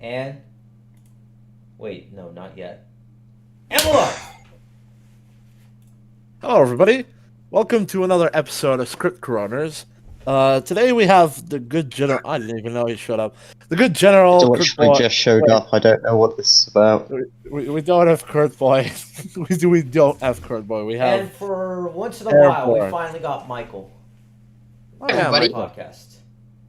And wait, no, not yet. Emma! Hello, everybody. Welcome to another episode of Script Coroners. Today we have the good general. I didn't even know he showed up. The good general. So actually just showed up. I don't know what this is about. We don't have Kurt Boy. we don't have Kurt Boy. We have. And for once in a while, we finally got Michael. Oh, yeah, Everybody? Michael. Podcast.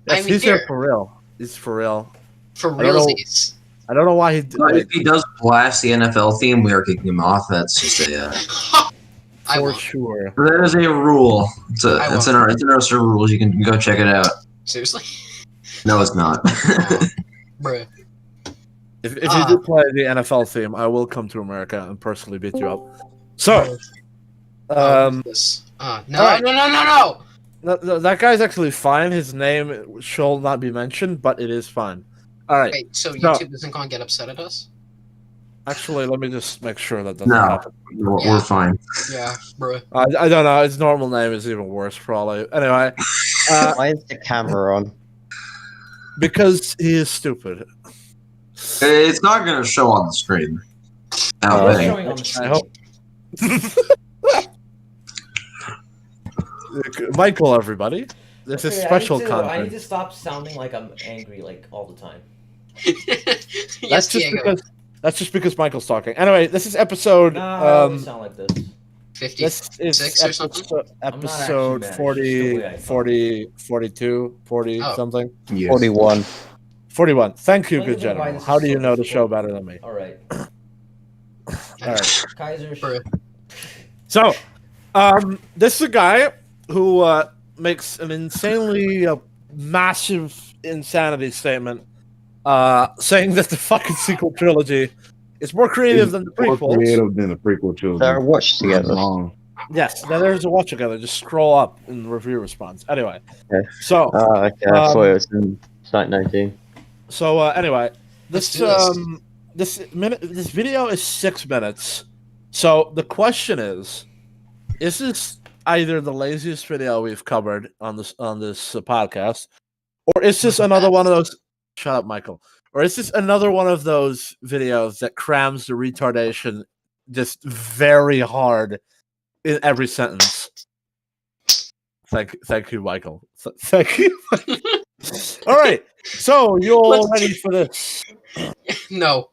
Yes, I'm he's here here. for real. He's for real. For I don't know- realsies. I don't know why he did. But if he does blast the NFL theme, we are kicking him off. That's just a I For won't. sure. that is a rule. It's I in our server rules. You can go check it out. Seriously? No, it's not. Bruh. If you do play the NFL theme, I will come to America and personally beat you up. So, This. No, all right. no! that guy's actually fine. His name shall not be mentioned, but it is fine. All right. Wait, so YouTube isn't going to get upset at us? Actually, let me just make sure that doesn't No. happen. We're fine. Yeah, bruh. I don't know. His normal name is even worse, probably. Anyway, Why is the camera on? because he is stupid. It's not going to show on the screen. I don't What's think. showing on the I screen? hope. Michael, everybody. This is Okay, special I need content. to stop sounding like I'm angry like all the time. Yes, Diego. That's just because Michael's talking. Anyway, this is episode. No, I always sound like this. 56 This is or something? episode actually 40, mad. 40, 42, 40 Oh. something. Yes. 41. 41. Thank you, Don't good even know why general. this How is do you so know the show difficult. better than me? All right, Alright. Kaiser. Bruh. So, this is a guy who makes an insanely massive insanity statement, saying that the fucking sequel trilogy is more creative than the More prequels. creative than the prequel trilogy. They're watched together. Yes, now there's a watch together. Just scroll up in the review response. Anyway, Okay. so Okay, I thought it was in Site 19. anyway, this Let's do this video is 6 minutes. So the question is this either the laziest video we've covered on this podcast, or is this another one of those? Shut up, Michael. Or is this another one of those videos that crams the retardation just very hard in every sentence? Thank you, Michael. Thank you. All right. So you all ready for this? No.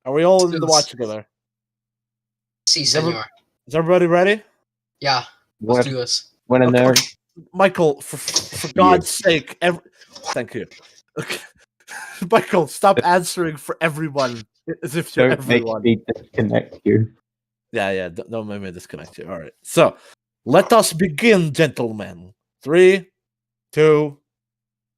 Are we all in the watch together? Si, senor. Is everybody ready? Yeah, When, let's do this. when in there, Michael, for God's sake, thank you. Okay. Michael, stop answering for everyone as if you're don't make everyone. me disconnect you. Yeah, don't make me disconnect you. All right. So, let us begin, gentlemen. 3, 2,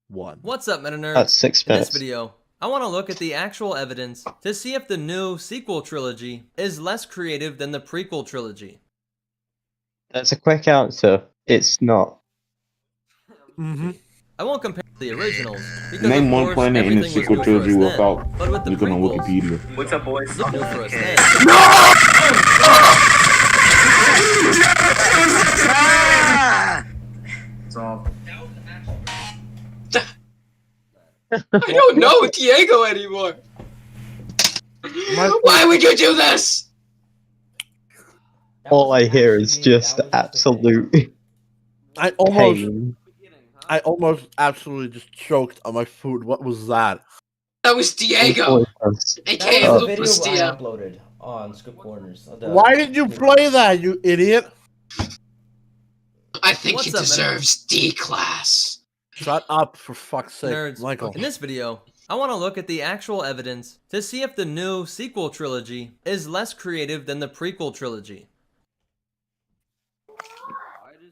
1. What's up, MetaNerdz? That's 6 In this minutes. video, I want to look at the actual evidence to see if the new sequel trilogy is less creative than the prequel trilogy. That's a quick answer. It's not. Mm-hmm. I won't compare the originals because Name of one course, planet in the everything was sequel new for trilogy us then, without but with the looking on prequels, Wikipedia. What's up, boys? new for us then. It's all. I don't know Diego anymore. Why would you do this? That All was I hear is actually- just that was absolute I almost pain. absolutely just choked on my food. What was that? That was Diego. Voiceless. That AKA was the video Lupus I Dia. uploaded on Script Corners. Why did you play that, you idiot? I think What's he up, deserves D-class. Shut up, for fuck's sake, Nerds. Michael. In this video, I want to look at the actual evidence to see if the new sequel trilogy is less creative than the prequel trilogy.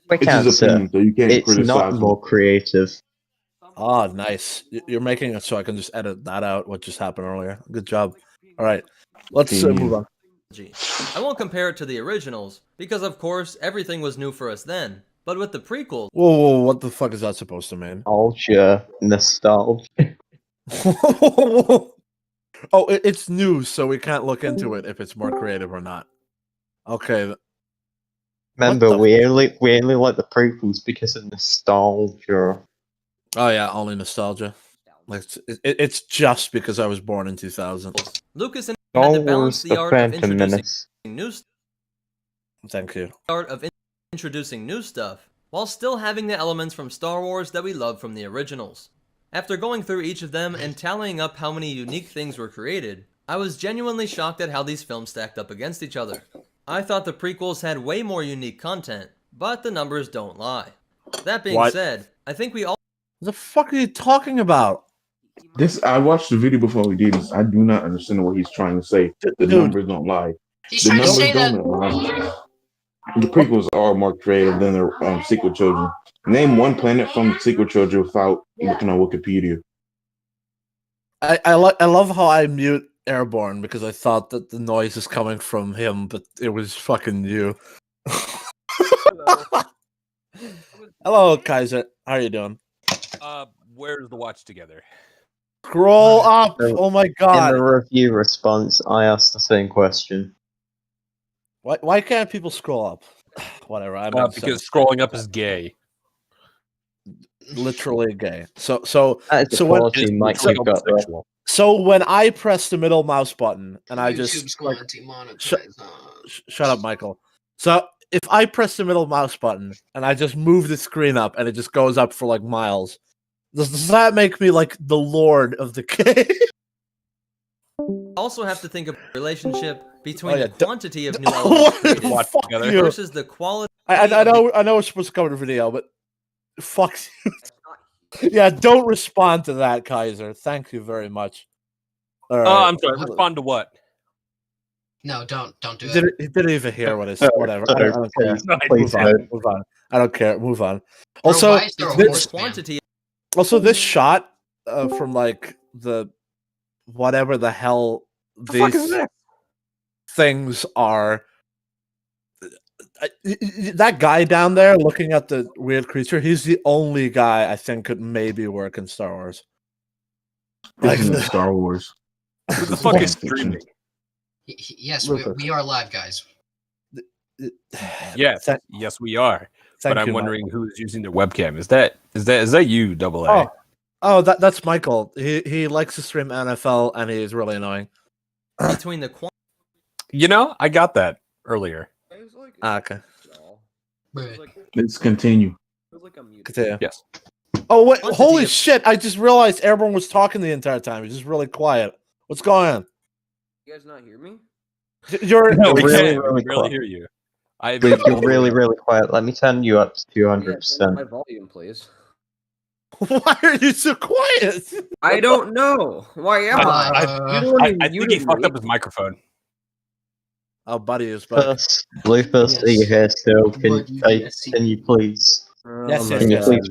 Quick It's his answer. opinion, so you can't It's criticize not him. more creative. Ah, nice. You're making it so I can just edit that out, what just happened earlier. Good job. All right, let's move on. I won't compare it to the originals because of course everything was new for us then, but with the prequels, Whoa, what the fuck is that supposed to mean? Nostalgia. Nostalgia. Oh, it's new, so we can't look into it if it's more creative or not. Okay. Remember, the we only like the prequels because of nostalgia. Oh yeah, only nostalgia. Like it's just because I was born in 2000. Lucas had Star to balance Wars: the The art of Phantom introducing Menace. new Thank you. introducing new stuff, while still having the elements from Star Wars that we love from the originals. After going through each of them and tallying up how many unique things were created, I was genuinely shocked at how these films stacked up against each other. I thought the prequels had way more unique content, but the numbers don't lie. That being What? said, I think we all What the fuck are you talking about? I watched the video before we did this. I do not understand what he's trying to say. The Dude. numbers don't lie. He's The trying to numbers say that. don't lie. The prequels are more creative than the sequel trilogy. Name one planet from the sequel trilogy without looking on Wikipedia. I love how I mute Airborne because I thought that the noise is coming from him, but it was fucking you. Hello, Kaiser. How are you doing? Where's the watch together? Scroll up. So, Oh my In god. the review response, I asked the same question. Why can't people scroll up? Whatever. I'm Because scrolling up is gay. literally gay. So That is So the when- quality Mike Literally you've got there. homosexual. so when I press the middle mouse button and I just YouTube's like, going to monetize. shut up, Michael. So if I press the middle mouse button and I just move the screen up and it just goes up for like miles, does that make me like the lord of the game? also have to think of the relationship between Oh, yeah, the quantity of new elements created Watch Fuck together. you. versus the quality. I know we're supposed to cover the video, but fuck you. Yeah, don't respond to that, Kaiser. Thank you very much. All right. I'm sorry. Respond to what? No, don't do He it. didn't even hear what I said. Whatever. I don't care. Please Move on. don't. Move on. I don't care. Move on. Bro, Also, why is there a Between the horse man? quantity also this shot from like the whatever the hell The fuck is these this? things are. That guy down there looking at the weird creature, he's the only guy I think could maybe work in Star Wars. This isn't Star Wars. Who the This fuck fan is fiction. streaming? Yes, Lucas. we are live, guys. Yes, Thank- yes, we are. thank But I'm you, wondering who's using their webcam. Is that you, Double A? Oh, that's Michael. He likes to stream NFL and he's really annoying. between the quantity You know, I got that earlier. Okay. Bruh. Let's continue. Continue. Yes. Oh wait! Quantity Holy of- shit! I just realized Airborne was talking the entire time. He's just really quiet. What's going on? You guys not hear me? You're No, we really, can. really We barely quiet. hear you. I Luke, you're really, really quiet. Let me turn you up to Yeah, turn up 200%. my volume, please. why are you so quiet? I don't know. Why am I? You don't I even think he muted fucked me. up his microphone. Oh, buddy is back. Lupus, Lupus, are you here still? Can you please Yes, yes, Can you yes. please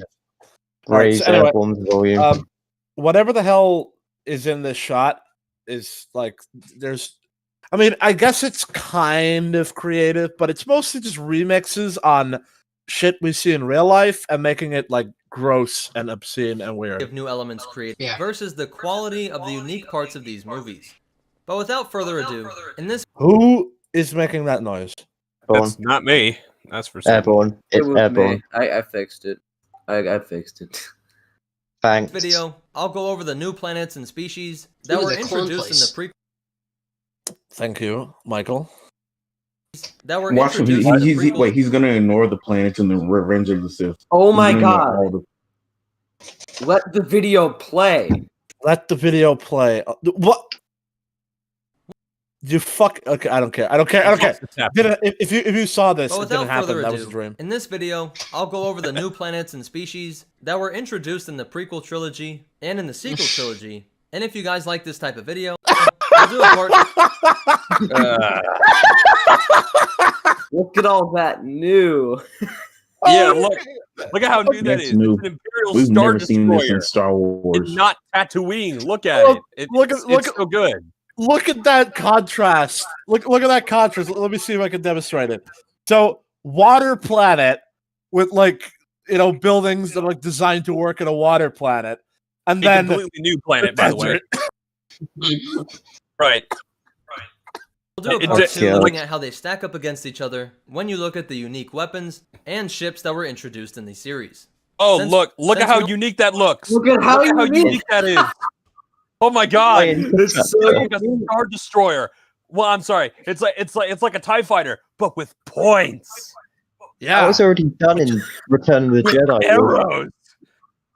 Alright, raise so anyway, Airborne's volume? Whatever the hell is in this shot is like there's. I mean, I guess it's kind of creative, but it's mostly just remixes on shit we see in real life and making it like gross and obscene and weird. of new elements created Yeah. versus the quality of the unique parts of these movies. But without further ado, in this Who is making that noise? Airborne, That's not me. That's for certain. Airborne, It it's was Airborne. me. I fixed it. I fixed it. Thanks. video, I'll go over the new planets and species that Ooh, were the clone introduced in place. the Thank you, Michael. that were Watch him. introduced in the prequels. Wait, he's gonna ignore the planets and the Revenge of the Sith. Oh He's my gonna ignore god. all the- Let the video play. Let the video play. What? You fuck. Okay, I don't care. I don't care. I don't care. It's happening. If you saw this, But it didn't without happen. further That was a ado, dream. in this video, I'll go over the new planets and species that were introduced in the prequel trilogy and in the sequel trilogy. And if you guys like this type of video, I'll do a part. Look at all that new. Yeah, look at how new that That's is. new. It's an Imperial We've Star never seen this Destroyer. in Star Wars. It's not Tatooine. Look at Look- it. look It's at- so good. Look at that contrast. Look at that contrast. Let me see if I can demonstrate it. So, water planet with like buildings that are like designed to work in a water planet, and A then completely new planet, by the way. Right. We'll do a It part did- 2 yeah. looking at how they stack up against each other when you look at the unique weapons and ships that were introduced in the series. Oh, Since- look at since how we- unique that looks. Look at how unique. that is. Oh my god. It's so It's like a Star Destroyer. Well, I'm sorry. It's like a TIE fighter, but with points. That Yeah. was already done in Return of the With Jedi. arrows.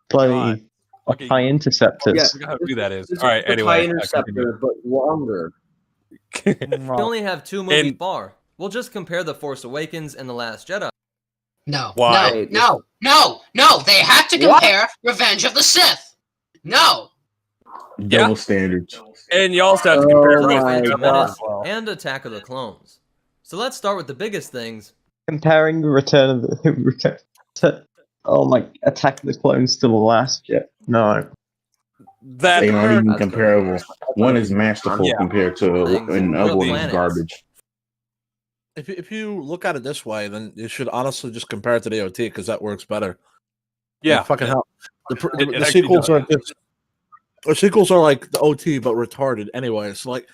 Bloody Fucking- TIE interceptors. Yeah. Look at how good that is. It's All right, a anyway. TIE interceptor, but longer. We only have 2 movies And- bar. We'll just compare The Force Awakens and The Last Jedi. No, Why? no. They have to compare Revenge of the Sith. No. Double standards. And you also have to compare Oh my Revenge of the God. Sith as well. And Attack of the Clones. So let's start with the biggest things. Comparing Return of the oh my, Attack of the Clones to the Last Jet. No. That They aren't even That's comparable. One is masterful Yeah. compared to Things, and real other one is planets. garbage. If you look at it this way, then you should honestly just compare it to the OT because that works better. yeah. Like, fucking hell. The It actually sequels does. are just the sequels are like the OT but retarded anyway. It's like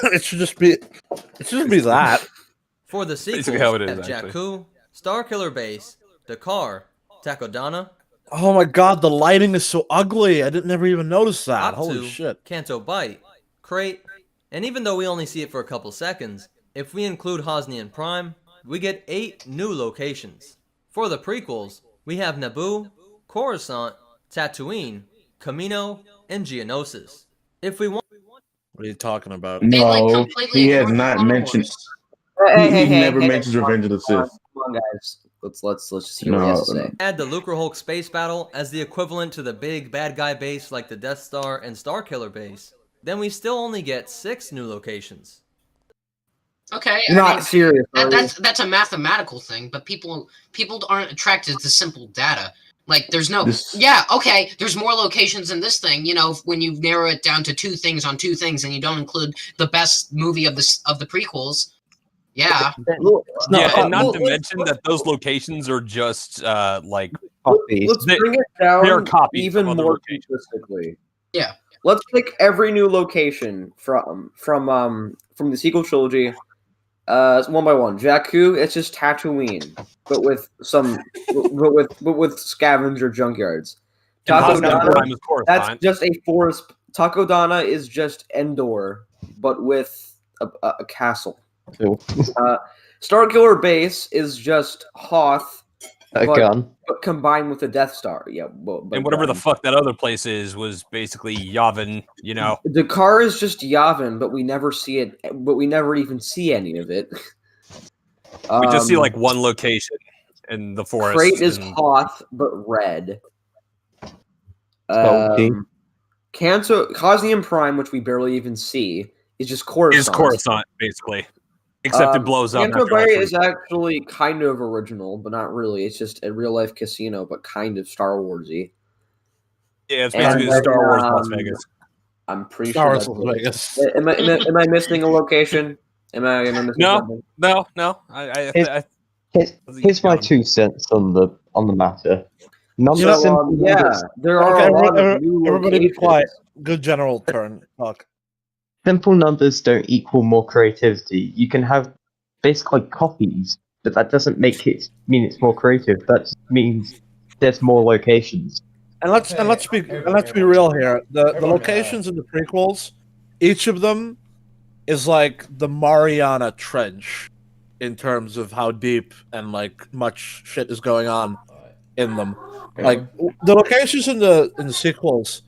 it should just be that. For the sequels, Basically how it we is, have actually. Jakku, Starkiller Base, Dakar, Takodana, Oh my god, the lighting is so ugly. I never even notice that. Holy Aptu, shit. Canto Bight, Crate, and even though we only see it for a couple seconds, if we include Hosnian Prime, we get 8 new locations. For the prequels, we have Naboo, Coruscant, Tatooine, Kamino, and Geonosis. If we want, What are you talking about? They, like, No, completely he has ignored not Clone mentioned. Wars. He never mentions Revenge of the Sith. Come on, guys. Let's just hear what he has to say. add the Lucre Hulk space battle as the equivalent to the big bad guy base like the Death Star and Starkiller base, then we still only get 6 new locations. Okay, You're not serious. are you? that's a mathematical thing, but people aren't attracted to simple data. Like, there's no, This- yeah, okay, there's more locations in this thing. You know, when you narrow it down to 2 things on 2 things, and you don't include the best movie of the prequels. Yeah, Yeah, and not Well, to let's- mention that those locations are just like Copies. Let's They- bring it they are down copies even of other more locations. simplistically. Yeah. Let's pick every new location from the sequel trilogy, one by one. Jakku, it's just Tatooine, but with scavenger junkyards. and Hosnian Takodana, Prime is that's Coruscant. just a forest. Takodana is just Endor, but with a castle. Cool. Starkiller Base is just Hoth, A but- gun. but combined with the Death Star. Yeah, but And whatever the gun. fuck that other place is was basically Yavin, you know. Dakar is just Yavin, but we never see it. But we never even see any of it. We just see Um, like one location in the forest. Crate is and- Hoth, but red. Okay. Cosnium Prime, which we barely even see, is just Coruscant. is Coruscant, basically. Except it blows up. Canto after all Bay three. is actually kind of original, but not really. It's just a real life casino, but kind of Star Warsy. Yeah, it's and basically the then, Star Wars Las um, Vegas. I'm pretty Star sure. Wars That's Las it. Vegas. Am I missing a location? Am I missing No. something? No. Here's my 2 cents on the matter. Number You know, simple Yeah, numbers, there are Okay, a lot of new everybody be locations. quiet. Good general turn. Talk. simple numbers don't equal more creativity. You can have basically copies, but that doesn't mean it's more creative. That just means there's more locations. And let's be real here. The locations in the prequels, each of them is like the Mariana Trench in terms of how deep and like much shit is going on in them. Like the locations in the sequels.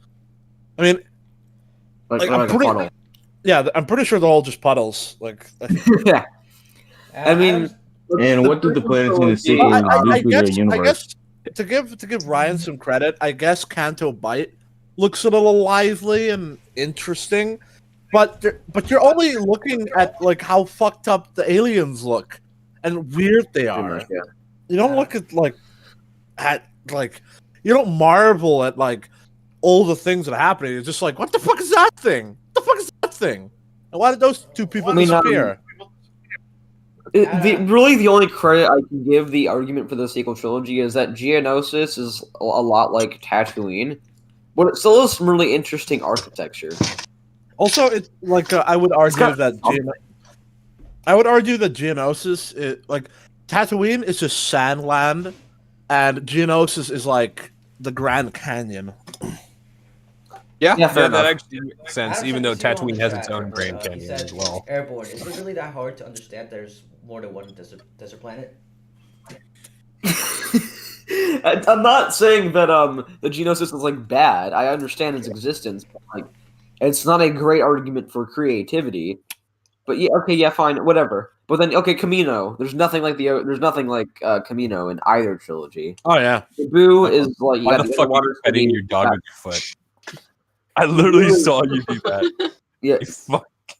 I mean, Like, Like, like I'm a pretty- funnel. yeah, I'm pretty sure they're all just puddles. Like, Yeah. I mean, And what did the planets in the sequel I do to guess, the universe? to give Ryan some credit, I guess Canto Bight looks a little lively and interesting, but you're only looking at like how fucked up the aliens look and weird they pretty are. much, yeah. You don't look at you don't marvel at like all the things that are happening. It's just like, what the fuck is that thing? What the fuck is that thing? And why did those 2 people I mean, disappear? Really, the only credit I can give the argument for the sequel trilogy is that Geonosis is a lot like Tatooine, but it still has some really interesting architecture. Also, it like I would argue got- that I would argue that Geonosis, like Tatooine, is just sand land, and Geonosis is like the Grand Canyon. Yeah, Yeah, fair that enough. actually makes sense. Even though Tatooine has its own Grand He Canyon said as well. Airborne. Is it really that hard to understand? There's more than one desert planet. I'm not saying that the Geonosis is like bad. I understand its existence, but like it's not a great argument for creativity. But yeah, okay, yeah, fine, whatever. But then okay, Camino. There's nothing like Camino in either trilogy. Oh yeah, Naboo is like you Why got the fuck are you water petting city. your dog with your foot? I literally saw you do that. Yeah,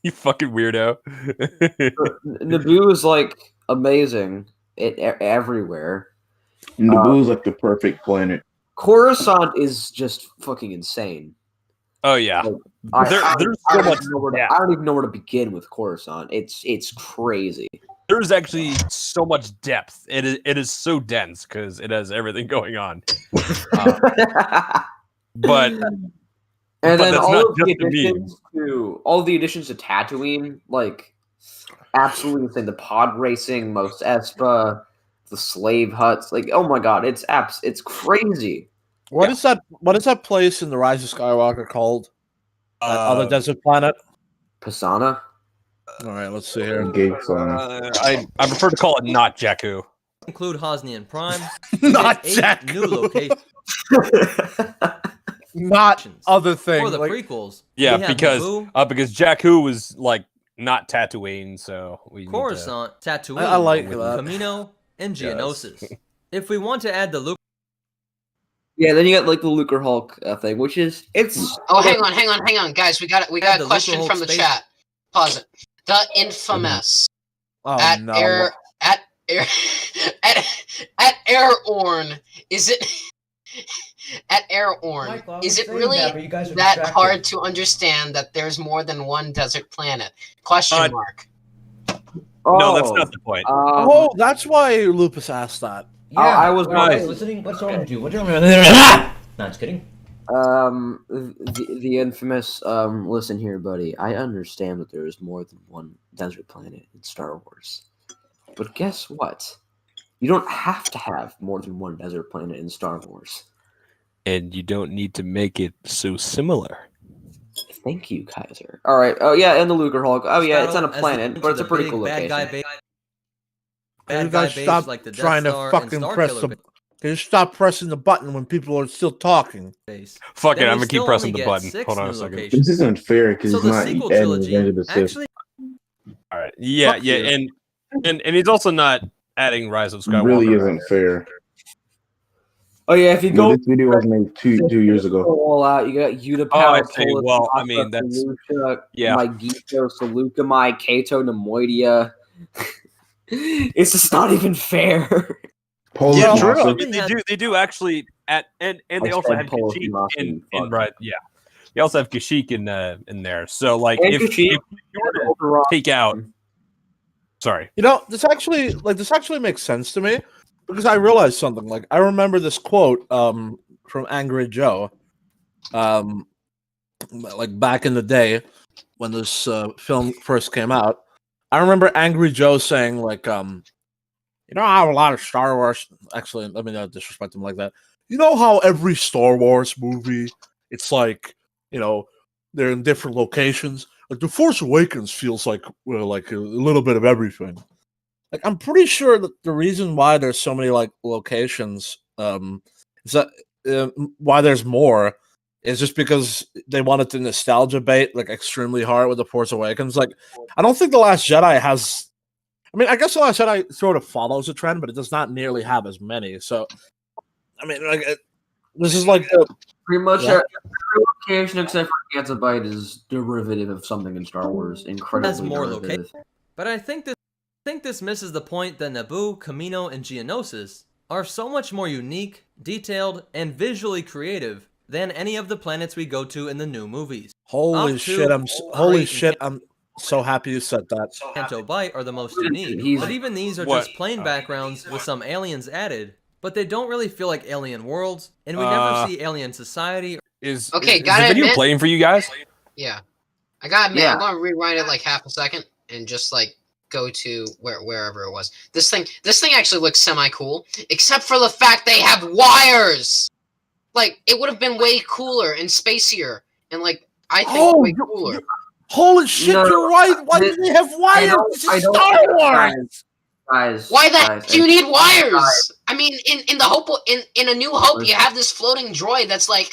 You fucking weirdo. Naboo is like amazing everywhere. Naboo's like the perfect planet. Coruscant is just fucking insane. Oh yeah. There's so much depth. I don't even know where to begin with Coruscant. It's crazy. There's actually so much depth. It is so dense because it has everything going on. But and then that's all not of the just the additions to Tatooine, like absolutely insane. The pod racing, Mos Espa, the slave huts, like oh my god, it's crazy. What is that place in the Rise of Skywalker called? That other desert planet? Pisana. All right, let's see here. Gates on. I prefer to call it not Jakku. Include Hosnian Prime. Not 8 Jakku. new locations Not other thing. for the like- prequels. Yeah, We have because Naboo, Jakku was like not Tatooine, so we need to- Coruscant, Tatooine, I like that. Camino, and Geonosis. If we want to add the Luke Yeah, then you got like the Lucre Hulk thing, which is it's. Oh, hang on, guys. We got the a question Lucre from Hulk the space- chat. Pause it. The infamous Oh at no! air at air at Airorn. Is it at Airorn? Michael, I Is was it saying really that, but you guys are that distracted. hard to understand that there's more than one desert planet? Question mark. No, that's not the point. Oh, that's why Lupus asked that. Yeah, I was right. right. Listening. What's wrong with you? What do you? No, just kidding. The infamous listen here, buddy. I understand that there is more than one desert planet in Star Wars, but guess what? You don't have to have more than one desert planet in Star Wars. And you don't need to make it so similar. Thank you, Kaiser. All right. Oh yeah, and the Lucre Hulk. Oh yeah, it's on a as the- planet, but it's a the pretty big cool bad guy location. Can you bad guy guys base stop like the Death trying to Star and fucking Star press Killer the? Can you stop pressing the button when people are still talking? base. Fuck it, Then I'm we gonna keep still pressing only the get button. 6 Hold on a new second. locations. This isn't fair because So he's the not sequel adding trilogy Revenge of the Sith. actually All right. Yeah, Fuck yeah, you. and he's also not adding Rise of It Skywalker. really isn't fair. Oh yeah, if you No, go this video was made two years ago. all out, you got Yuta Oh, I Power. see. Well, I mean, that's- yeah. Magito, Seleucamai, Kato, Nemoidia. It's just not even fair. Polar Yeah, Well, true. I Master. mean, they do actually and they I also said have Polar Kashyyyk Master, in fuck. right. Yeah, they also have Kashyyyk in there. So like, And if Kashyyyk, you were to take out, sorry, You know, this actually makes sense to me because I realized something. Like I remember this quote from Angry Joe, like back in the day when this film first came out. I remember Angry Joe saying like, you know how a lot of Star Wars. Actually, let me not disrespect him like that. You know how every Star Wars movie, it's like, you know, they're in different locations. Like The Force Awakens feels like a little bit of everything. Like I'm pretty sure that the reason why there's so many like locations, is that why there's more, is just because they wanted to nostalgia bait like extremely hard with The Force Awakens. Like I don't think The Last Jedi has. I mean, I guess The Last Jedi sort of follows a trend, but it does not nearly have as many. So, I mean, like this is like the Pretty much Yeah. every location except for Gatsbyte is derivative of something in Star Wars. Incredibly more derivative. But I think this misses the point that Naboo, Camino, and Geonosis are so much more unique, detailed, and visually creative than any of the planets we go to in the new movies. holy Up shit! to Holy great shit! I'm so happy you said that. Canto Bight are the most unique, He's- but even these are What? just plain backgrounds with some aliens added. But they don't really feel like alien worlds, and we Uh, never see alien society. is Okay, is the gotta video admit- playing for you guys? Yeah. I gotta admit, Yeah. I'm gonna rewind it like half a second and just like go to wherever it was. This thing actually looks semi cool, except for the fact they have wires. Like, it would have been way cooler and spacier, and like I think way cooler. Holy shit, you're right. Why do they have wires? This is Star Wars. Guys, Why the heck do you need wires? I mean, in the Hope, in A New Hope, you have this floating droid that's like,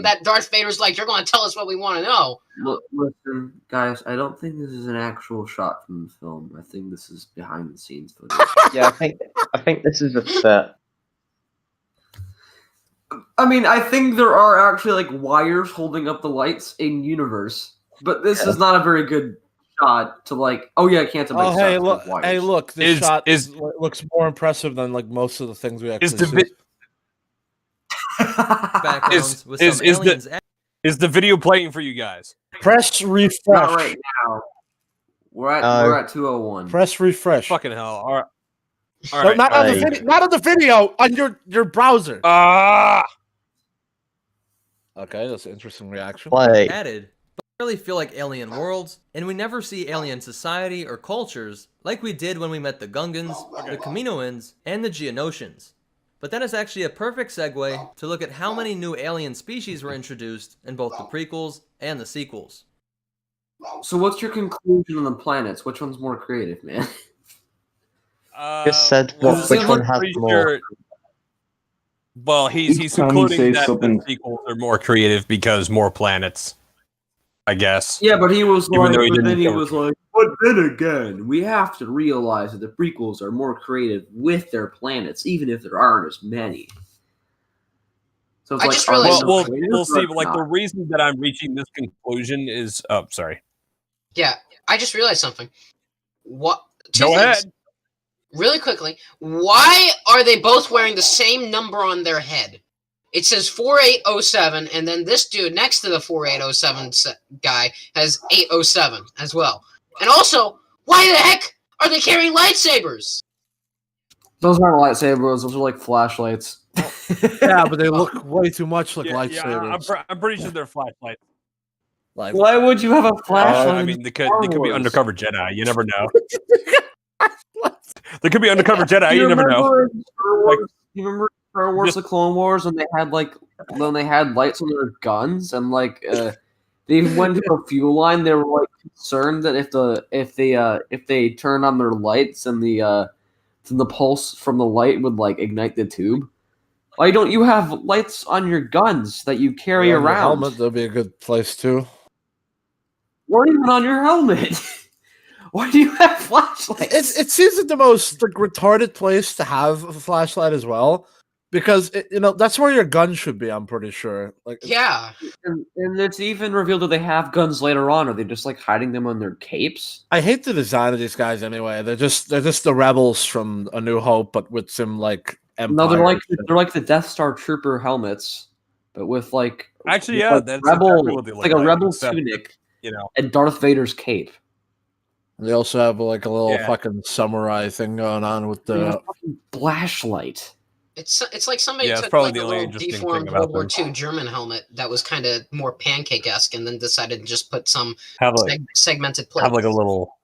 that Darth Vader's like, you're going to tell us what we want to know. Look, listen, guys, I don't think this is an actual shot from the film. I think this is behind the scenes footage. Yeah, I think this is a set. I mean, I think there are actually like wires holding up the lights in universe, but this is not a very good shot to like. Oh yeah, I can't. Oh hey, look! This shot looks more impressive than like most of the things we actually see. Backgrounds with some aliens. Is the video playing for you guys? Press refresh. Not right now. We're at 201. Press refresh. Fucking hell! All right. All right. Not on the video. Not on the video. On your browser. Okay, that's an interesting reaction. Added, but I really feel like alien worlds, and we never see alien society or cultures like we did when we met the Gungans, the Kaminoans, and the Geonosians. But that is actually a perfect segue to look at how many new alien species were introduced in both the prequels and the sequels. So what's your conclusion on the planets? Which one's more creative, man? Just said which one has more. Well, he's concluding that the sequels are more creative because more planets, I guess. Yeah, but he was Even like, though he but didn't then he go- was like, but then again, we have to realize that the prequels are more creative with their planets, even if there aren't as many. So it's I like, just are they realized- more We'll creative see. or But like the not? reason that I'm reaching this conclusion is, sorry. Yeah, I just realized something. What? Go ahead. Really quickly, why are they both wearing the same number on their head? It says 4807, and then this dude next to the 4807 guy has 807 as well. And also, why the heck are they carrying lightsabers? Those aren't lightsabers; those are like flashlights. Yeah, but they look way too much like Yeah, lightsabers. I'm pretty sure they're flashlights. Like, Why would you have a flashlight? I mean, they could be Wars? undercover Jedi. You never know. They could be undercover Jedi. You never know. You remember Star Wars: The Clone Wars when they had lights on their guns and like they went to a fuel line. They were like concerned that if they turned on their lights and the pulse from the light would like ignite the tube. Why don't you have lights on your guns that you carry on your around? helmet, that'd be a good place too. Or even on your helmet. Why do you have flashlights? It seems like the most like retarded place to have a flashlight as well, because that's where your gun should be. I'm pretty sure. Like, Yeah. And it's even revealed that they have guns later on. Are they just like hiding them on their capes? I hate the design of these guys anyway. They're just the rebels from A New Hope, but with some like empire. No, they're like the Death Star trooper helmets, but with like Actually, with, yeah, like, that's rebel, exactly what they look like a like, rebel except, tunic, you know. and Darth Vader's cape. They also have like a little Yeah. fucking samurai thing going on with They have the. a fucking flashlight. It's like somebody Yeah, it's took probably like the a only little interesting thing deformed about World War them. II German helmet that was kind of more pancake-esque, and then decided to just put some Have like segmented plates. have like a little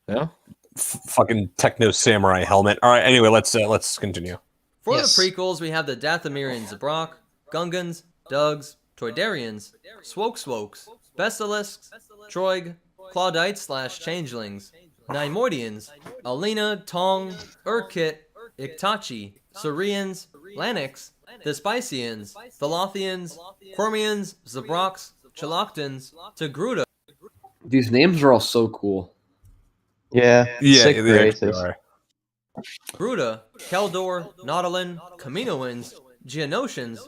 Yeah. fucking techno samurai helmet. All right. Anyway, let's continue. For Yes. the prequels, we have the Dathomirian Zabrak, Gungans, Dugs, Toydarians, Swokes, Basilisks, Troig, Claudites/Changelings, Nymoidians, Alina, Tong, Urkit, Iktachi, Saurians, Lanix, Despicians, Thalothians, Cormians, Zabraks, Chiloctans, Togruta, These names are all so cool. Yeah, sick they actually creators. are. Gruta, Keldor, Nautilin, Kaminoans, Geonosians,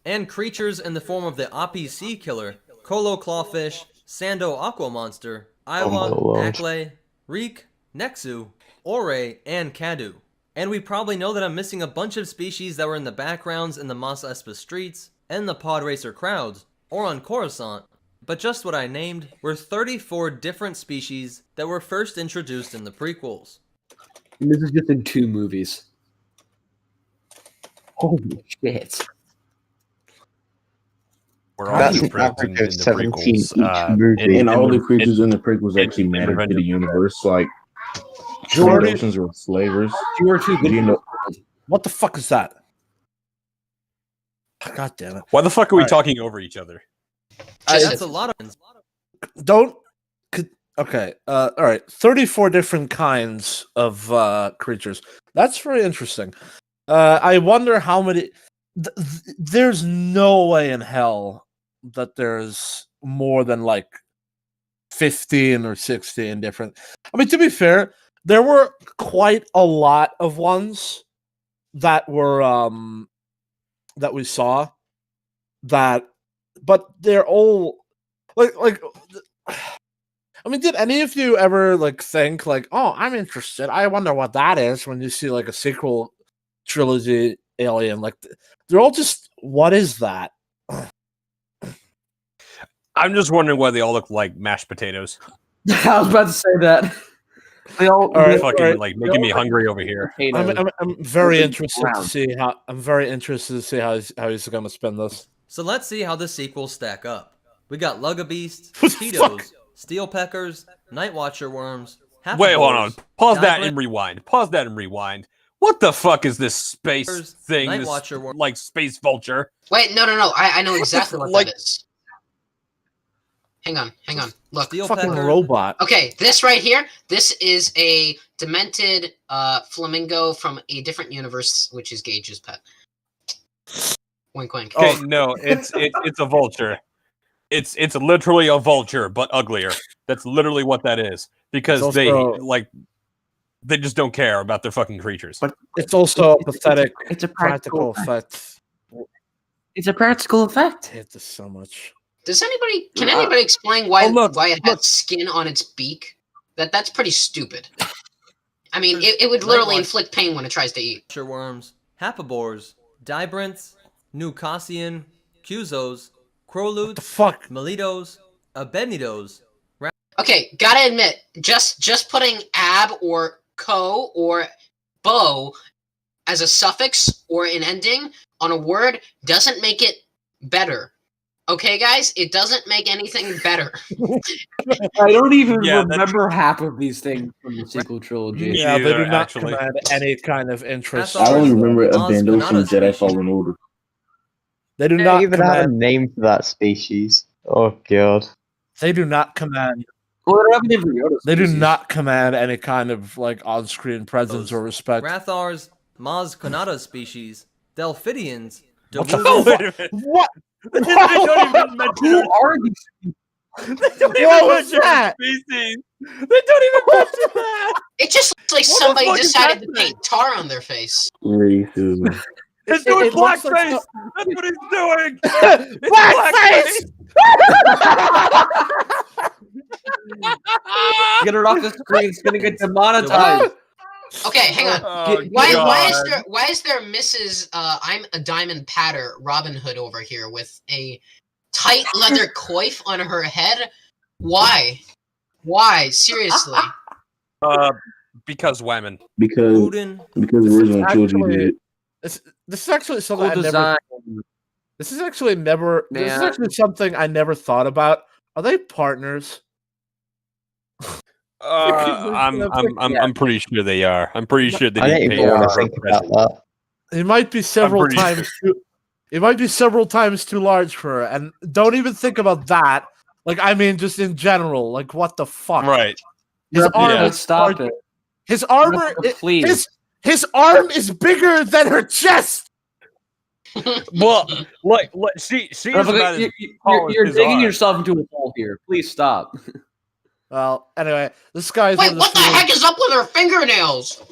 and creatures in the form of the Api Sea Killer, Kolo Clawfish, Sando Aqua Monster, Iwa, my lord. Akle, Reek, Nexu, Ore, and Kadu. And we probably know that I'm missing a bunch of species that were in the backgrounds in the Mos Espa streets, and the pod racer crowds, or on Coruscant. But just what I named were 34 different species that were first introduced in the prequels. And this is just in 2 movies. Holy shit. Where all That's the an friends average in of the 17 prequels, each movie. And all the in- creatures in the prequels actually in mattered to Revenge the of the universe. Like Jordy- trade oceans were flavors. You were too good. You know, What the fuck is that? God damn it! Why the fuck are we Alright. talking over each other? That's a lot of. Don't. Okay. All right. 34 different kinds of creatures. That's very interesting. I wonder how many. There's no way in hell that there's more than like 15 or 16 different. I mean, to be fair, there were quite a lot of ones that were that we saw that, but they're all like. I mean, did any of you ever like think like, "Oh, I'm interested. I wonder what that is." When you see like a sequel trilogy alien, like they're all just, "What is that?" I'm just wondering why they all look like mashed potatoes. I was about to say that. They all, All right, Fucking all right. like making me hungry over here. I'm very They're interested brown. to see how he's going to spin this. So let's see how the sequels stack up. We got Lugabeast, What the fuck? Cheetos, Steel Peckers, Night Watcher worms. Wait, hold on. Pause that Diamond- and rewind. Pause that and rewind. What the fuck is this space thing? Night This, Watcher worm. like space vulture? Wait, no. I know exactly what Like- that is. Hang on. Look. Steel Fucking Pecker. robot. Okay, this right here, this is a demented flamingo from a different universe, which is Gage's pet. Wink, wink. Oh. Okay, no, it's a vulture. It's literally a vulture, but uglier. That's literally what that is. Because It's they also- they just don't care about their fucking creatures. But It's also a pathetic It's a practical practical effect. effect. It's a practical I effect. hate this so much. Can anybody explain why Oh, look, why it look. has skin on its beak? That's pretty stupid. I mean, There's it would Night literally Watch- inflict pain when it tries to eat. Watcher worms, Hapabors, Dibrinths, Newcasian, Cuzos, What Crolutes, the fuck? Melidos, Abednidos. Okay, gotta admit, just putting ab or co or bo as a suffix or an ending on a word doesn't make it better. Okay, guys, it doesn't make anything better. I don't even Yeah, that's- remember half of these things from the sequel trilogy. Me Yeah, they do neither, not actually. command any kind of interest. That's I all. only remember Oz Abando from Panada Jedi species. Fallen Order. They do They not don't even have a command. name for that species. Oh god. They do not command. Well, they don't have a name for Yoda They do species. not command any kind of like on-screen presence or respect. Rathars, Maz Conata species, Delphidians, What the Dewulu- Wait a minute. What? They don't even mention Who are these? They don't even What was mention that? species. They don't even mention that. It just looks like What the somebody fuck is decided to happening? paint tar on their face. Racism. He's doing it looks like blackface. That's what he's doing. It's Blackface! Get it off the screen. It's gonna get demonetized. Okay, hang on. Oh, Why God. is there Mrs. I'm a Diamond Patter Robin Hood over here with a tight leather coif on her head? Why? Seriously. Because women. Because Odin, the This is original trilogy actually- did. This is actually something Cool I never. design. This is actually never. This is Man. actually something I never thought about. Are they partners? I'm pretty sure they are. I'm pretty sure they I don't didn't pay even want her to for think a about present. that. It might be several pretty times. It might be several times too large for her, and don't even think about that. Like, I mean, just in general, like, what the fuck? Right. His Rep- arm, yeah. is Stop large- it. His armor, Please. his arm is bigger than her chest. Well, like she is about as tall as You're his digging arm. yourself into a hole here. Please stop. Well, anyway, this guy's Wait, what the heck is up with her fingernails?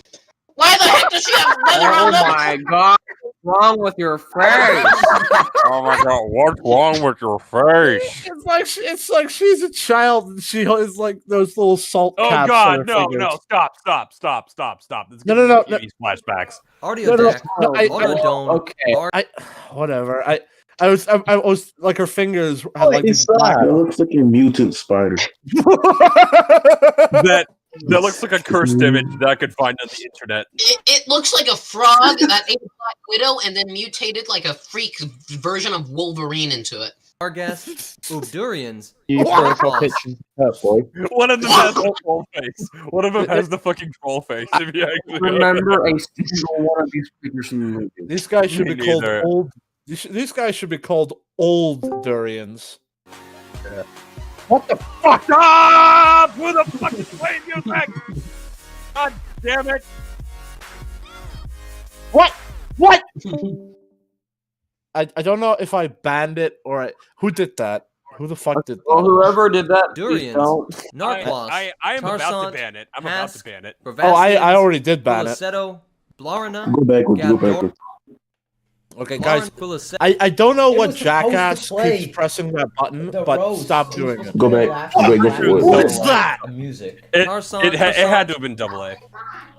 Why the heck does she have leather Oh on them? my god. What's wrong with your face? Oh my god, what's wrong with your face? It's like she's a child and she has like those little salt Oh caps on god, her no, fingers. no, stop. This No, no, no, gives me flashbacks. Ardeodac, no, I- Autodome, Okay. Whatever. I was like her fingers had What like is these that? That looks like a mutant spider. That looks like a cursed image that I could find on the internet. It looks like a frog that ate a Black Widow and then mutated like a freak version of Wolverine into it. guest, Ubdurians, You profile picture of boy. One of them has the troll face. One of them has the fucking troll face. If you actually Remember a single one of these creatures from the movie. These guys should Me be called neither. old. These guys should be called old durians. What the fuck up? Who the fuck is playing music? God damn it! What? I don't know if I banned it or who did that. Who the fuck did Well, that? whoever did that, please Durians, don't. Narquois, I am about Tarsant, to ban it. I'm about to Hask, ban it. Oh, I already did ban it. Quiliceto, Blarina, Go backwards. Go Gabdor- backwards. Okay, guys. Quiliceto. I don't know It what was supposed to jackass play keeps pressing that button, The but roast. stop It was doing supposed it. to Go play back. the Go back. last Go for it. What's that? Music. It had to have been double A.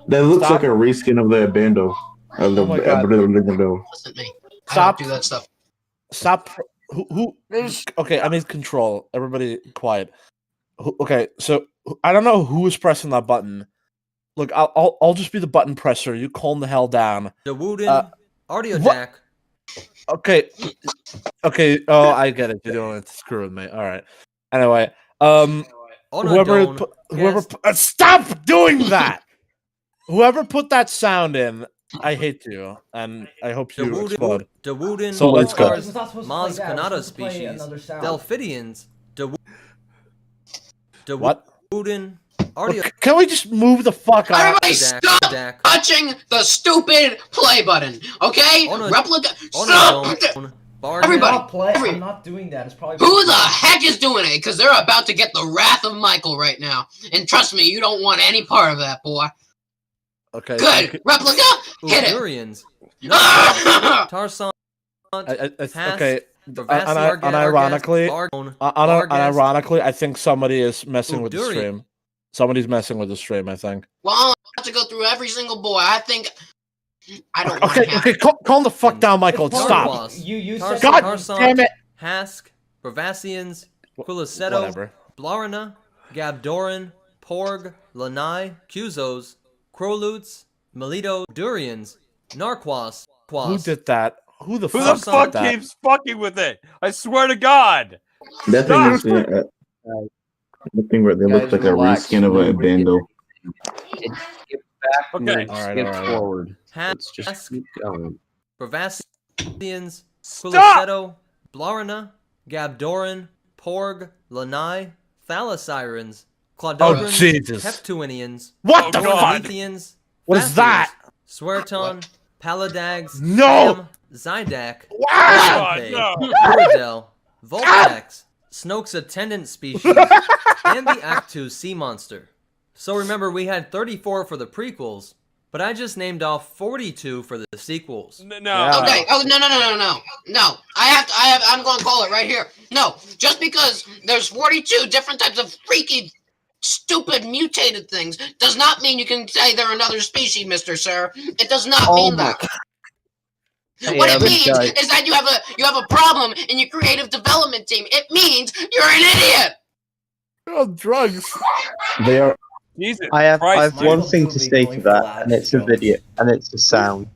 That looks Stop. like a reskin of the bando. Of the Oh my God. bando. Wasn't me. I Stop. don't do that stuff. Stop. Who? Okay, I mean control. Everybody, quiet. Okay, so I don't know who is pressing that button. Look, I'll just be the button presser. You calm the hell down. The Wooden, Audio what? Jack, Okay. Oh, I get it. You're doing it to screw with me. All right. Anyway, whoever Guest, stop doing that. Whoever put that sound in, I hate you, and I hope the you explode. Wooden, So let's go. It's not supposed to play Maz that. It was Kanata supposed to play species, another sound. Delphidians, the What? Wooden, Audio Can we just move the fuck out? Everybody stop Jack, touching the stupid play button, okay? Oh, no. Replica. Oh, Stop. no, Everybody. I'm not doing that. It's probably Who the heck is doing it? Because they're about to get the wrath of Michael right now. And trust me, you don't want any part of that, boy. Okay. Good. Replica, hit it. Ubdurians, Ah! Tarsant, Okay. Vavaciar, Unironically, Largest, unironically, I think somebody is messing with the Ubdurian. stream. Somebody's messing with the stream, I think. Well, I'll have to go through every single boy. I think I don't want Okay, to okay, calm the fuck down, Michael. It's Stop. Narquois, You Tarsant, said God Tarsant, damn it. Hask, Bravacians, Quiliceto, Whatever. Blarina, Gabdoran, Porg, Lanai, Cuzos, Crolutes, Melito, Durians, Narquois, Who did that? Who the Who the fuck fuck did that? keeps fucking with it? I swear to God. That thing is the thing where they look Guys, like relax. a reskin of a bando. Skip back and Okay. then Alright, skip alright. forward. Let's Hask, just keep going. Bravacians, Quiliceto, Blarina, Gabdoran, Porg, Lanai, Thalassirans, Claudograns, Jesus. Heptuinians, What Oh, the God. fuck? Prometheans, What is that? Swearton, Paladags, No! Sam, Zydak, Ah! God, Lampe, no. Uridel, Voltex, Snoke's attendant species, and the Act 2 sea monster. So remember, we had 34 for the prequels, but I just named off 42 for the sequels. No. Yeah. Okay. Oh no. I'm going to call it right here. No, just because there's 42 different types of freaky, stupid, mutated things does not mean you can say they're another species, Mr. Sir. It does not mean that. What Yeah, it this means guy- is that you have a problem in your creative development team. It means you're an idiot. You're on drugs. They are. Jesus I have Christ. one Michael's thing to totally say going to for that, lads and it's a jokes. video, and it's the sound.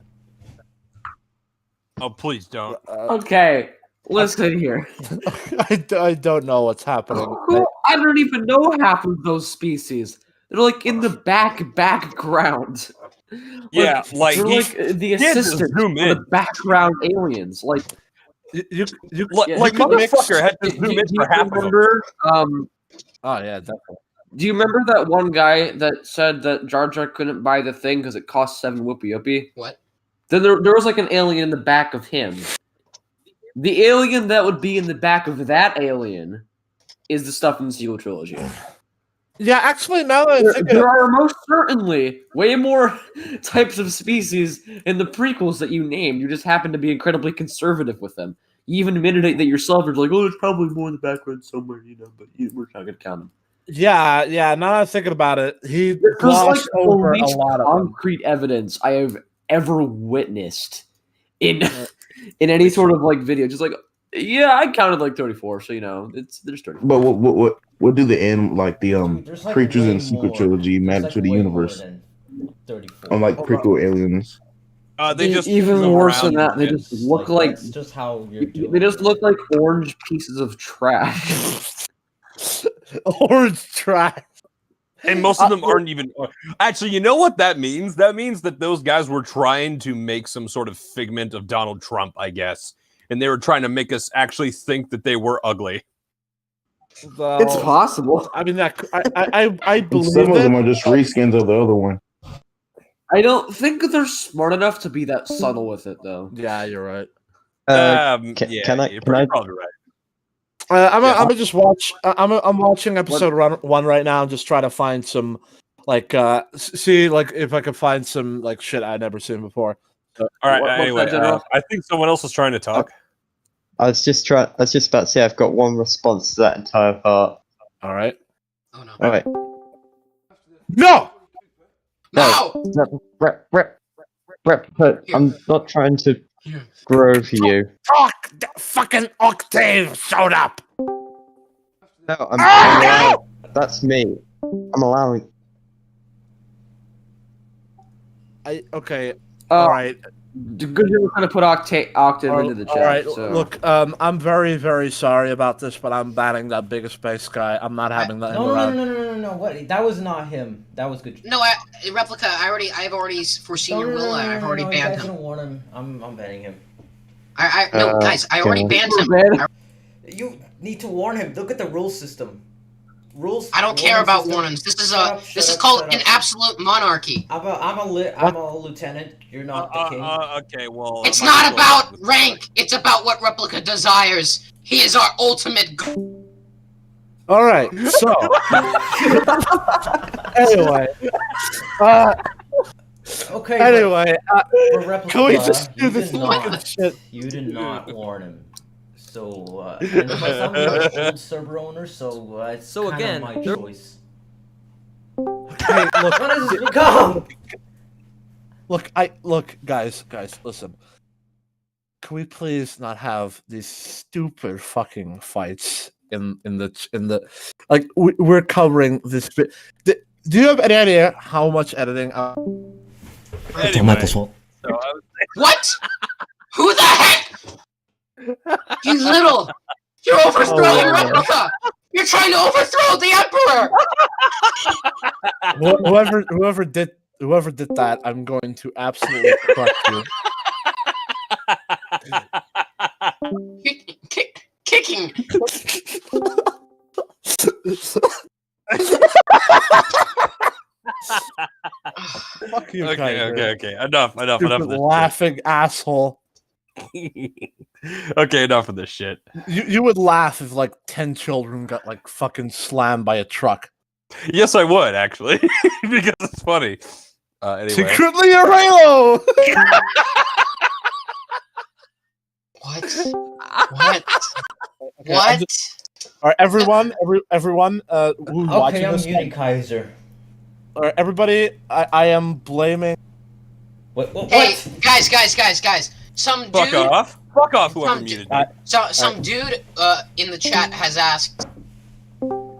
Oh, please don't. Okay, listen here. I don't know what's happening. I don't even know half of those species. They're like in the background. Yeah, like, they're he- like the he had to assistants zoom for the in. background aliens. Like, You, Like, Yeah, like you can mix- motherfucker had to do, zoom do in you for half of them. remember? Oh yeah, definitely. Do you remember that one guy that said that Jar Jar couldn't buy the thing because it cost 7 whoopee? What? Then there was like an alien in the back of him. The alien that would be in the back of that alien is the stuff in the sequel trilogy. Yeah, actually, now that I think There are most certainly way more types of species in the prequels that you named. You just happen to be incredibly conservative with them. You even admitted it that yourself. You're like, oh, there's probably more in the background somewhere, but we're not going to count them. yeah. Now that I'm thinking about it, he There's like glossed the over a least lot of them. concrete evidence I have ever witnessed in any sort of like video. Just like, yeah, I counted like 34, so there's 34. But what do the end like the Dude, there's, like, creatures way in Secret more. Trilogy There's, matter like, to the way more universe? than 34. Unlike prequel aliens. They just even move worse than around that. They and- just look like That's just how you're doing. they just look like orange pieces of trash. Orange trash. And most of them aren't even. Actually, you know what that means? That means that those guys were trying to make some sort of figment of Donald Trump, I guess. And they were trying to make us actually think that they were ugly. Well, It's possible. I mean, that I believe Some of them it. are just reskins of the other one. I don't think they're smart enough to be that subtle with it, though. Yeah, you're right. Can yeah, I- you're can I- probably right. I'm Yeah. gonna just watch. I'm watching episode 1 right now, and just try to find some, like, see like if I can find some like shit I'd never seen before. All right. What's that, Anyway, General? I think someone else is trying to talk. I was just about to say I've got one response to that entire part. All right. Oh no. All right. No. No! But I'm not trying to grow over you. Fuck! Fucking Octave showed up. No, I'm allowing. That's me. I'm allowing. Okay. All right. Good, you were trying to put Octave into the chat. All right. So. Look, I'm very, very sorry about this, but I'm banning that biggest space guy. I'm not having that. No. What? That was not him. That was good. No, Replica, I've already foreseen your will, and I've already You banned guys him. didn't warn him. I'm banning him. No, guys, I already okay. banned him. You need to warn him. Look at the rule system. Rules. I don't care warning about system. warnings. This is Shut up, called shut an up. absolute monarchy. I'm a lieutenant. You're not the king. Okay, well. It's I not might as well about go with rank. It's about what Replica desires. He is our ultimate goal. All right. So. Anyway. Okay. Anyway. but Replica, Can we just do you this did fucking not. shit? You did not warn him. So, and plus I'm the old server owner, so it's So kinda again, my there- choice. Hey, look. What has this become? Look, guys, listen. Can we please not have these stupid fucking fights in the like we're covering this bit. Do you have any idea how much editing? Anyway, so I was What? Who the heck? You little! You're overthrowing Replica! You're trying to overthrow the Emperor! Whoever did that, I'm going to absolutely crush you. Kicking. Fuck you, okay. Kaiser. Okay. Enough of Stupid this. laughing asshole. Okay, enough of this shit. You would laugh if like 10 children got like fucking slammed by a truck. Yes, I would actually, because it's funny. Anyway, Secretly a Halo. What? What? Okay, What? All right, everyone, everyone, who's watching Okay, I'm this, muting Kaiser. all right, everybody, I am blaming. What? Hey, guys. Some fuck dude, off, whoever Some muted dude- me. some dude in the chat has asked.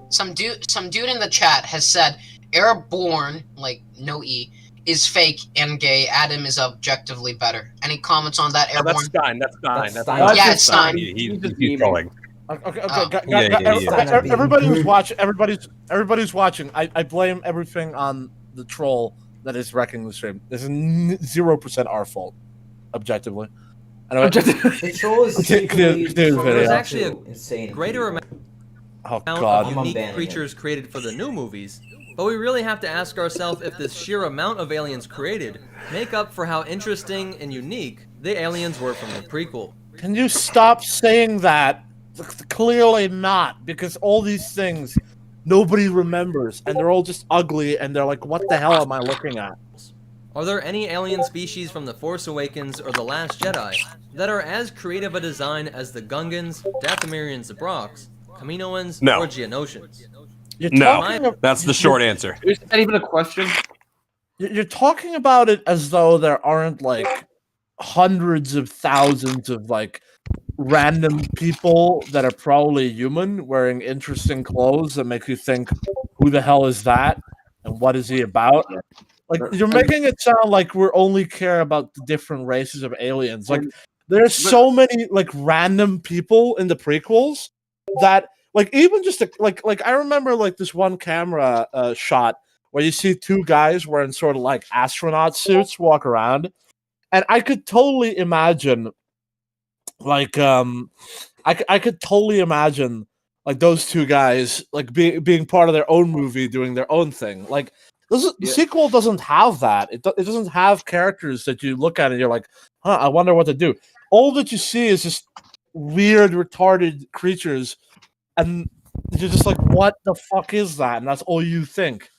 Some dude in the chat has said Airborne, like no E, is fake and gay. Adam is objectively better. Any comments on that, Oh, Airborne? that's Stein. That's Stein. That's That's Stein. Stein. Yeah, it's Stein. He's trolling. Okay, Oh. everybody who's watching, everybody's watching. I blame everything on the troll that is wrecking the stream. This is 0% our fault, objectively. Anyway, The troll is secretly Dude, There's Yeah. actually a insane. greater amount oh of god, I'm unique unbanning creatures created for the new movies, but we really have to ask ourselves if this sheer amount of aliens created make up for how interesting and unique the aliens were from the prequel. can you stop saying that? Clearly not, because all these things nobody remembers, and they're all just ugly, and they're like, what the hell am I looking at? Are there any alien species from The Force Awakens or The Last Jedi that are as creative a design as the Gungans, Dathomirians, Brox, Kaminoans, No. or Geonosians? You're No, talking ab- that's the short answer. Is that even a question? You're talking about it as though there aren't like hundreds of thousands of like random people that are probably human wearing interesting clothes that make you think, who the hell is that and what is he about? Like you're making it sound like we're only care about the different races of aliens. Like there's so many like random people in the prequels that like even just like I remember like this one camera shot where you see two guys wearing sort of like astronaut suits walk around, and I could totally imagine like I could totally imagine like those two guys like being part of their own movie doing their own thing. Like the sequel doesn't have that. It doesn't have characters that you look at and you're like, huh, I wonder what to do. All that you see is just weird, retarded creatures, and you're just like, what the fuck is that? And that's all you think.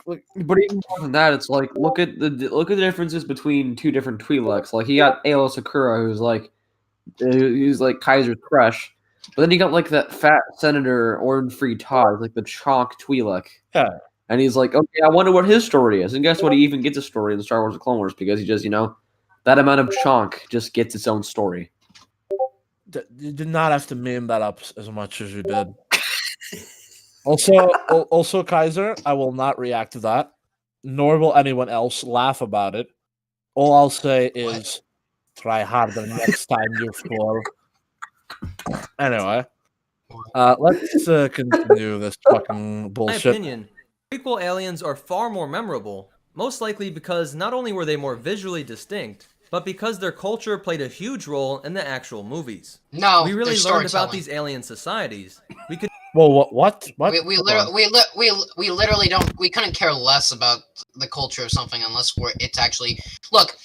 But even more than that, it's like look at the differences between two different Twi'leks. Like he got Aayla Secura, who's like Kaiser's crush, but then you got like that fat Senator Orin Free Todd, like the Chonk Twi'lek. Yeah. And he's like, okay, I wonder what his story is. And guess what? He even gets a story in the Star Wars: The Clone Wars because he just, that amount of chonk just gets its own story. You did not have to meme that up as much as you did. Also, Kaiser, I will not react to that, nor will anyone else laugh about it. All I'll say is, try harder next time you fall. Anyway, let's continue this fucking In my bullshit. opinion, prequel aliens are far more memorable, most likely because not only were they more visually distinct, but because their culture played a huge role in the actual movies. No, We really they're learned about storytelling. these alien societies. We could Well, what? We literally don't. We couldn't care less about the culture of something unless it's actually. Look,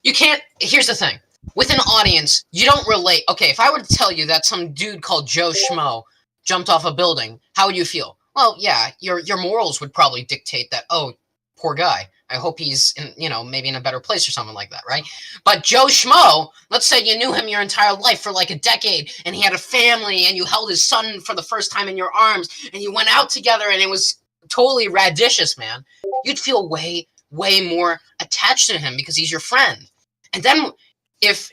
you can't. Here's the thing: with an audience, you don't relate. Okay, if I were to tell you that some dude called Joe Schmo jumped off a building, how would you feel? Well, yeah, your morals would probably dictate that. Oh, poor guy. I hope he's in, maybe in a better place or something like that, right? But Joe Schmo, let's say you knew him your entire life for like a decade, and he had a family, and you held his son for the first time in your arms, and you went out together, and it was totally radicious, man. You'd feel way, way more attached to him because he's your friend. And then if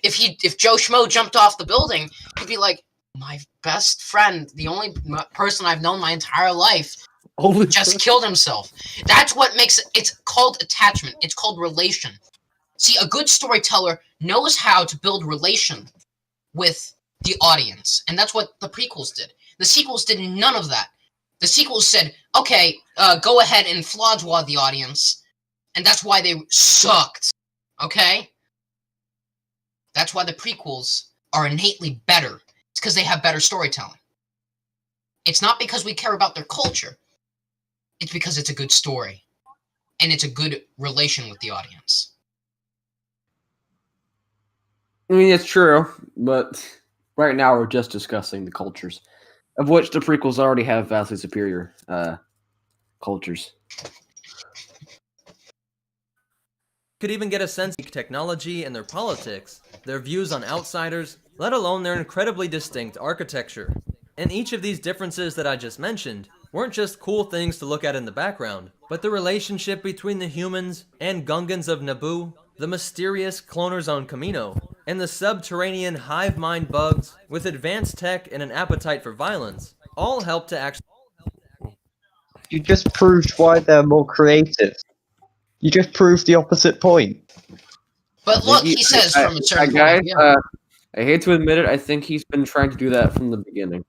Joe Schmo jumped off the building, he'd be like, my best friend, the only person I've known my entire life, just killed himself. That's what makes it. It's called attachment. It's called relation. See, a good storyteller knows how to build relation with the audience, and that's what the prequels did. The sequels did none of that. The sequels said, okay, go ahead and flodwa the audience, and that's why they sucked. Okay? That's why the prequels are innately better. It's because they have better storytelling. It's not because we care about their culture. It's because it's a good story. And it's a good relation with the audience. I mean, it's true, but right now we're just discussing the cultures, of which the prequels already have vastly superior cultures. could even get a sense of technology and their politics, their views on outsiders, let alone their incredibly distinct architecture. And each of these differences that I just mentioned weren't just cool things to look at in the background, but the relationship between the humans and Gungans of Naboo, the mysterious cloners on Kamino, and the subterranean hive mind bugs with advanced tech and an appetite for violence, all help to actually... You just proved why they're more creative. You just proved the opposite point. But look, he says from a certain point of view. I hate to admit it, I think he's been trying to do that from the beginning.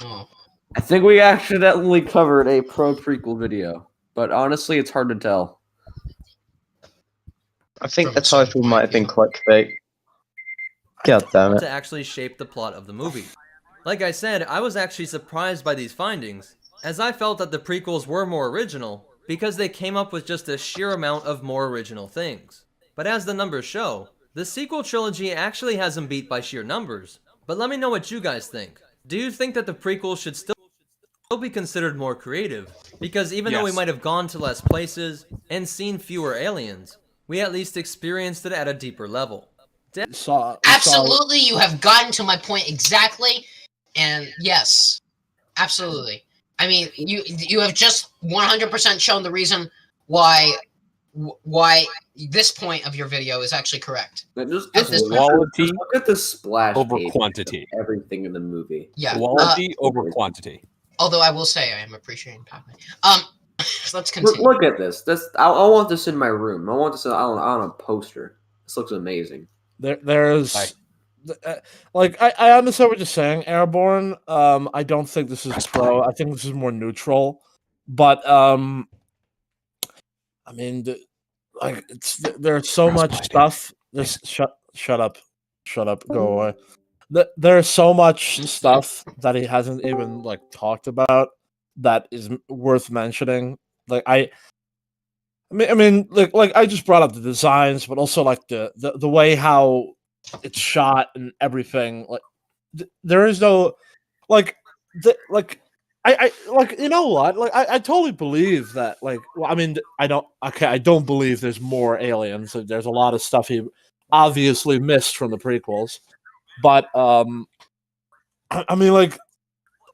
Oh. I think we accidentally covered a pro-prequel video, but honestly, it's hard to tell. I think the title might have been clickbait. God damn it. to actually shape the plot of the movie. Like I said, I was actually surprised by these findings, as I felt that the prequels were more original, because they came up with just a sheer amount of more original things. But as the numbers show, the sequel trilogy actually has them beat by sheer numbers. But let me know what you guys think. Do you think that the prequels should still be considered more creative? Because even though we might have gone to less places and seen fewer aliens, we at least experienced it at a deeper level. Absolutely, you have gotten to my point exactly, and yes, absolutely. I mean, you have just 100% shown the reason why this point of your video is actually correct. Just quality look at the splash over page quantity. of everything in the movie. Yeah, Quality over quantity. Although I will say I am appreciating Pac-Man. let's continue. Look at this. I want this in my room. I want this on a poster. This looks amazing. There's like I understand what you're saying, Airborne. I don't think this is pro. I think this is more neutral. But I mean, like there's so much stuff. Shut up, go away. There's so much stuff that he hasn't even like talked about that is worth mentioning. Like I mean, like I just brought up the designs, but also like the way how it's shot and everything. Like there is no like I like, you know what? Like I totally believe that. Like, well, I mean, I don't believe there's more aliens. There's a lot of stuff he obviously missed from the prequels, but I mean, like,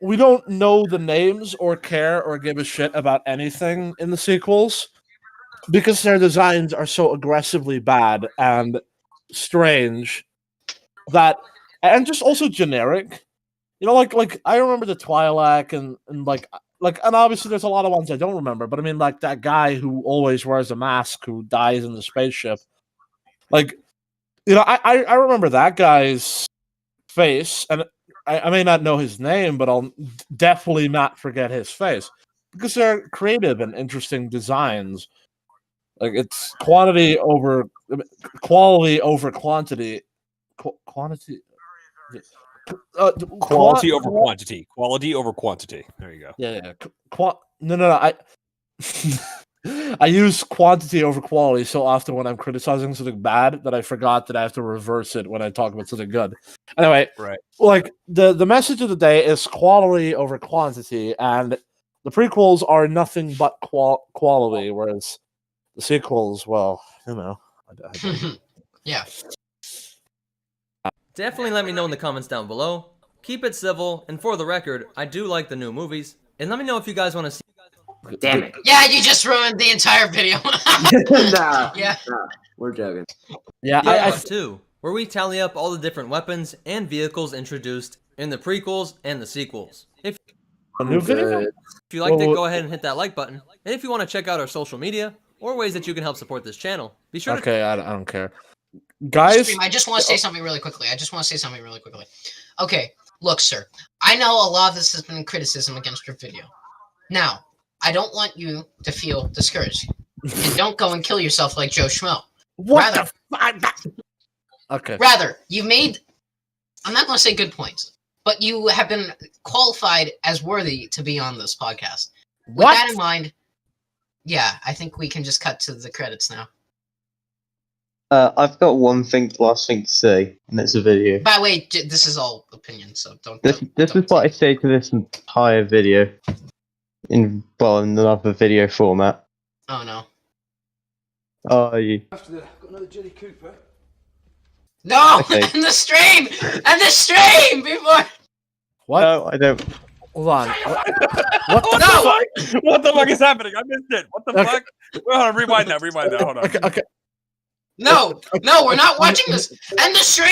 we don't know the names or care or give a shit about anything in the sequels because their designs are so aggressively bad and strange that, and just also generic. You know, like I remember the Twi'lek and and obviously there's a lot of ones I don't remember, but I mean, like that guy who always wears a mask who dies in the spaceship. Like, you know, I remember that guy's face, and I may not know his name, but I'll definitely not forget his face because they're creative and interesting designs. Like it's quality over quantity. Quantity. Quality over quantity. Quality over quantity. There you go. Yeah. No. I use quantity over quality so often when I'm criticizing something bad that I forgot that I have to reverse it when I talk about something good. Anyway, right. Like the message of the day is quality over quantity, and the prequels are nothing but quality, whereas the sequels, well, you know, Yeah. Definitely let me know in the comments down below. Keep it civil, and for the record, I do like the new movies. And let me know if you guys want to see. Damn it. Yeah, you just ruined the entire video. Nah, we're joking. Yeah, I too, where we tally up all the different weapons and vehicles introduced in the prequels and the sequels. If you liked it, go ahead and hit that like button. And if you want to check out our social media or ways that you can help support this channel, be sure to. Okay, I don't care. Guys, I just want to say something really quickly. Okay, look, sir. I know a lot of this has been criticism against your video. Now, I don't want you to feel discouraged. And don't go and kill yourself like Joe Schmo. Rather, you've made, I'm not going to say good points, but you have been qualified as worthy to be on this podcast. With that in mind, yeah, I think we can just cut to the credits now. I've got one last thing to say, and it's a video. By the way, this is all opinion, so don't. This is what I say to this entire video, in another video format. Oh no. Oh, you. After that, I've got another Jenny Cooper. No, Okay. and the stream before. What? No, I don't. Hold on. What the fuck? What the fuck is happening? I missed it. What the fuck? Hold on, rewind now. Hold on. Okay. No, we're not watching this. End the stream.